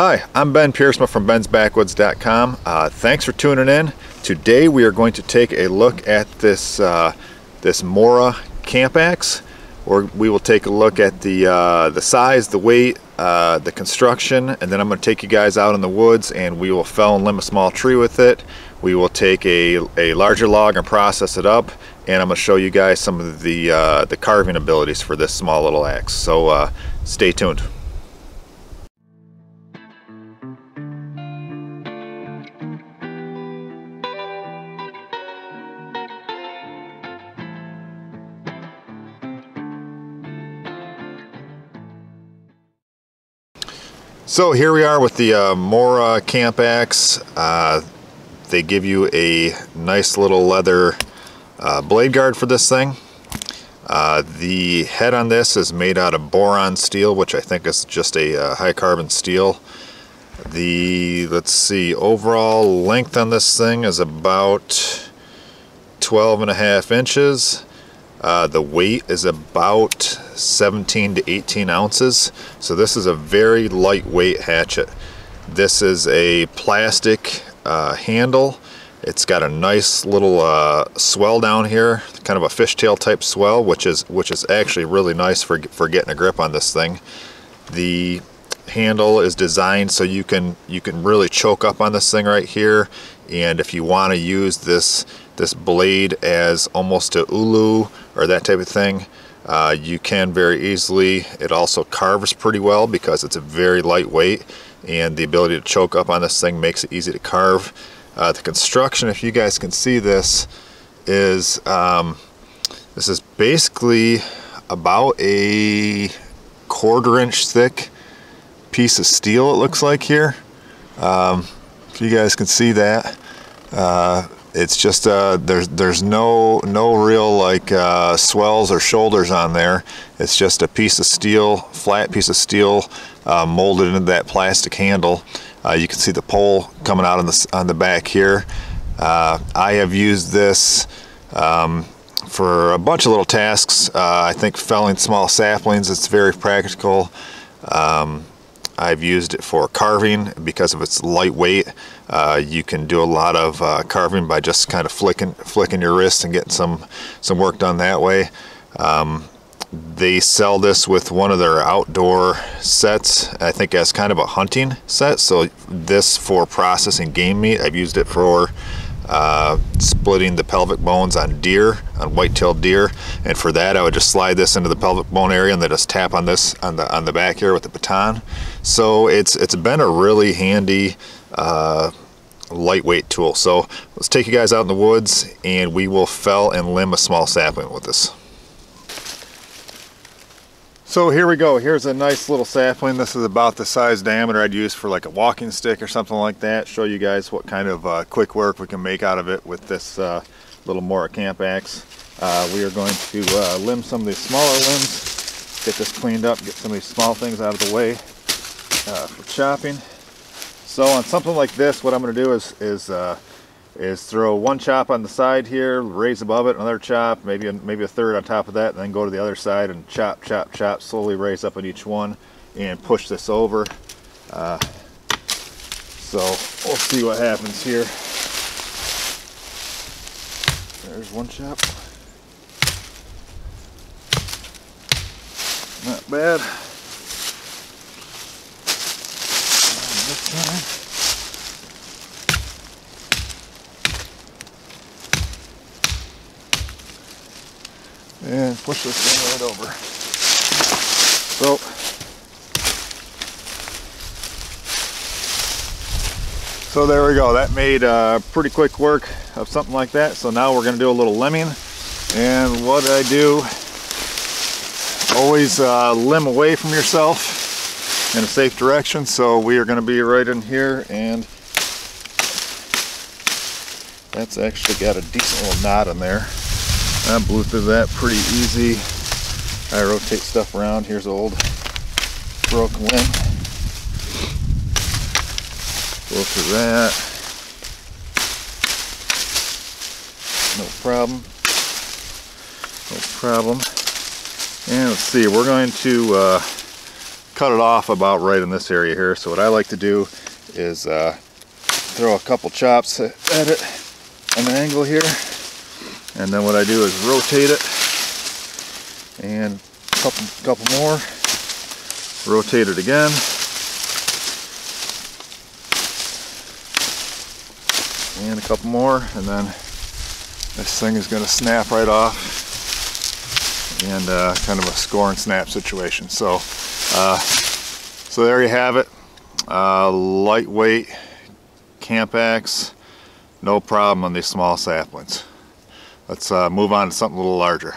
Hi, I'm Ben Piersma from bensbackwoods.com. Thanks for tuning in. Today we are going to take a look at this Mora Camp Axe, or we will take a look at the size, the weight, the construction, and then I'm going to take you guys out in the woods and we will fell and limb a small tree with it. We will take a larger log and process it up, and I'm going to show you guys some of the carving abilities for this small little axe. So stay tuned. So here we are with the Mora Camp Axe. They give you a nice little leather blade guard for this thing. The head on this is made out of boron steel, which I think is just a high carbon steel. Let's see, overall length on this thing is about 12.5 inches. The weight is about 17 to 18 ounces. So this is a very lightweight hatchet. This is a plastic handle. It's got a nice little swell down here, kind of a fishtail type swell, which is actually really nice for getting a grip on this thing. The handle is designed so you can really choke up on this thing right here, and if you want to use this blade as almost a ulu or that type of thing, you can very easily. It also carves pretty well because it's a very lightweight, and the ability to choke up on this thing makes it easy to carve. The construction, if you guys can see this, is this is basically about a 1/4 inch thick piece of steel, it looks like here. If you guys can see that, it's just there's no real like swells or shoulders on there. It's just a piece of steel, flat piece of steel, molded into that plastic handle. You can see the pole coming out on the back here. I have used this for a bunch of little tasks. I think felling small saplings, it's very practical. I've used it for carving because of its lightweight. You can do a lot of carving by just kind of flicking your wrist and getting some work done that way. They sell this with one of their outdoor sets, I think as kind of a hunting set. So this for processing game meat. I've used it for splitting the pelvic bones on deer, on white-tailed deer, and for that I would just slide this into the pelvic bone area and then just tap on this on the back here with the baton. So it's been a really handy lightweight tool. So let's take you guys out in the woods and we will fell and limb a small sapling with this. So here we go. Here's a nice little sapling. This is about the size diameter I'd use for like a walking stick or something like that. Show you guys what kind of quick work we can make out of it with this little Mora Camp Axe. We are going to limb some of these smaller limbs, get this cleaned up, get some of these small things out of the way for chopping. So on something like this, what I'm going to do is throw one chop on the side here, raise above it, another chop, maybe a third on top of that, and then go to the other side and chop, chop, chop, slowly raise up on each one and push this over. So we'll see what happens here. There's one chop. Not bad. And this side. And push this thing right over. So there we go. That made pretty quick work of something like that. So now we're going to do a little limbing. And what I do, always limb away from yourself in a safe direction. So we are going to be right in here, and that's actually got a decent little knot in there. I blew through that pretty easy. I rotate stuff around. Here's an old broken limb. Blow through that. No problem. No problem. And let's see, we're going to cut it off about right in this area here. So what I like to do is throw a couple chops at it at an angle here, and then what I do is rotate it, and a couple more, rotate it again, and a couple more, and then this thing is going to snap right off, and kind of a score and snap situation. So so there you have it. Lightweight camp axe, no problem on these small saplings. Let's move on to something a little larger.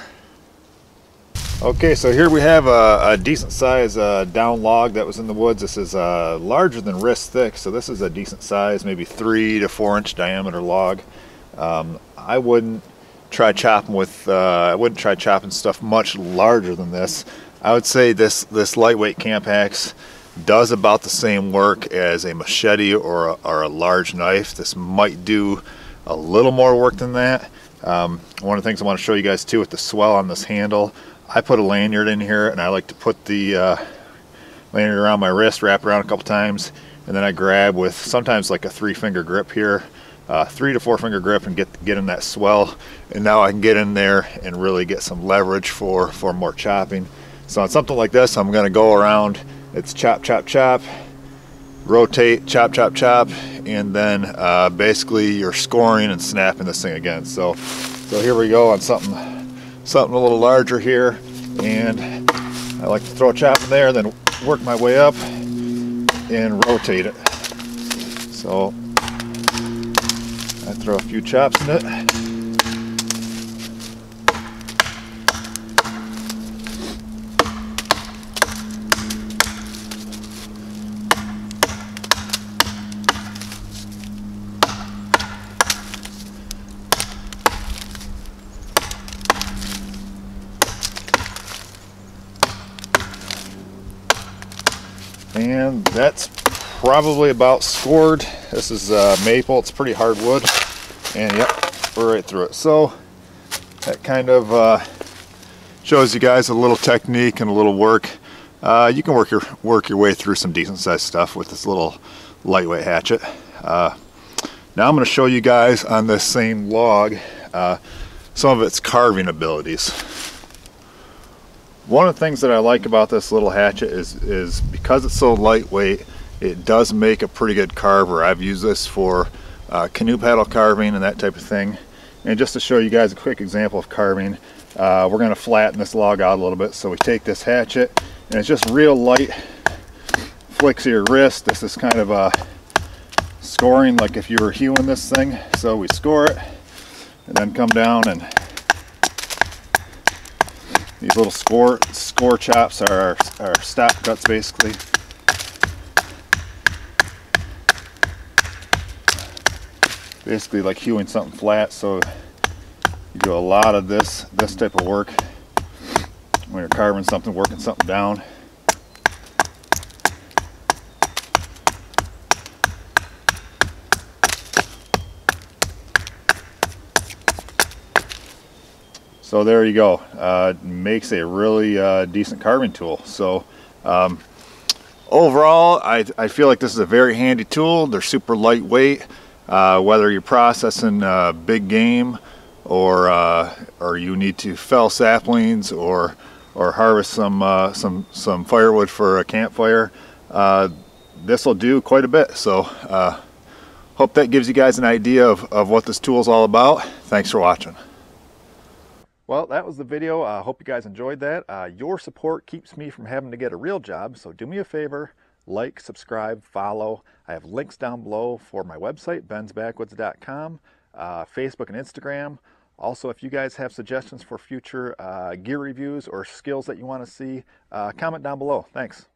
Okay, so here we have a decent size down log that was in the woods. This is larger than wrist thick, so this is a decent size, maybe 3 to 4 inch diameter log. I wouldn't try chopping with I wouldn't try chopping stuff much larger than this. I would say this lightweight camp axe does about the same work as a machete or a large knife. This might do a little more work than that. One of the things I want to show you guys too with the swell on this handle, I put a lanyard in here, and I like to put the lanyard around my wrist, wrap around a couple times, and then I grab with sometimes like a 3-finger grip here, 3 to 4 finger grip, and get in that swell, and now I can get in there and really get some leverage for more chopping. So on something like this, I'm going to go around. It's chop, chop, chop, rotate, chop, chop, chop, and then basically you're scoring and snapping this thing again. So here we go on something a little larger here, and I like to throw a chop in there, then work my way up and rotate it. So I throw a few chops in it. And that's probably about scored. This is maple, it's pretty hard wood, and yep, we're right through it. So that kind of shows you guys a little technique and a little work. You can work your way through some decent sized stuff with this little lightweight hatchet. Now I'm going to show you guys on this same log some of its carving abilities. One of the things that I like about this little hatchet is because it's so lightweight, it does make a pretty good carver. I've used this for canoe paddle carving and that type of thing. And just to show you guys a quick example of carving, we're going to flatten this log out a little bit. So we take this hatchet, and it's just real light flicks of your wrist. This is kind of scoring like if you were hewing this thing. So we score it, and then come down, and these little score chops are our stop cuts basically. Basically like hewing something flat, so you do a lot of this type of work when you're carving something, working something down. So there you go. It makes a really decent carving tool. So overall, I feel like this is a very handy tool. They're super lightweight. Whether you're processing big game, or you need to fell saplings, or harvest some firewood for a campfire, this will do quite a bit. So hope that gives you guys an idea of what this tool is all about. Thanks for watching. Well, that was the video. I hope you guys enjoyed that. Your support keeps me from having to get a real job, so do me a favor, like, subscribe, follow. I have links down below for my website, bensbackwoods.com, Facebook and Instagram. Also, if you guys have suggestions for future gear reviews or skills that you want to see, comment down below. Thanks.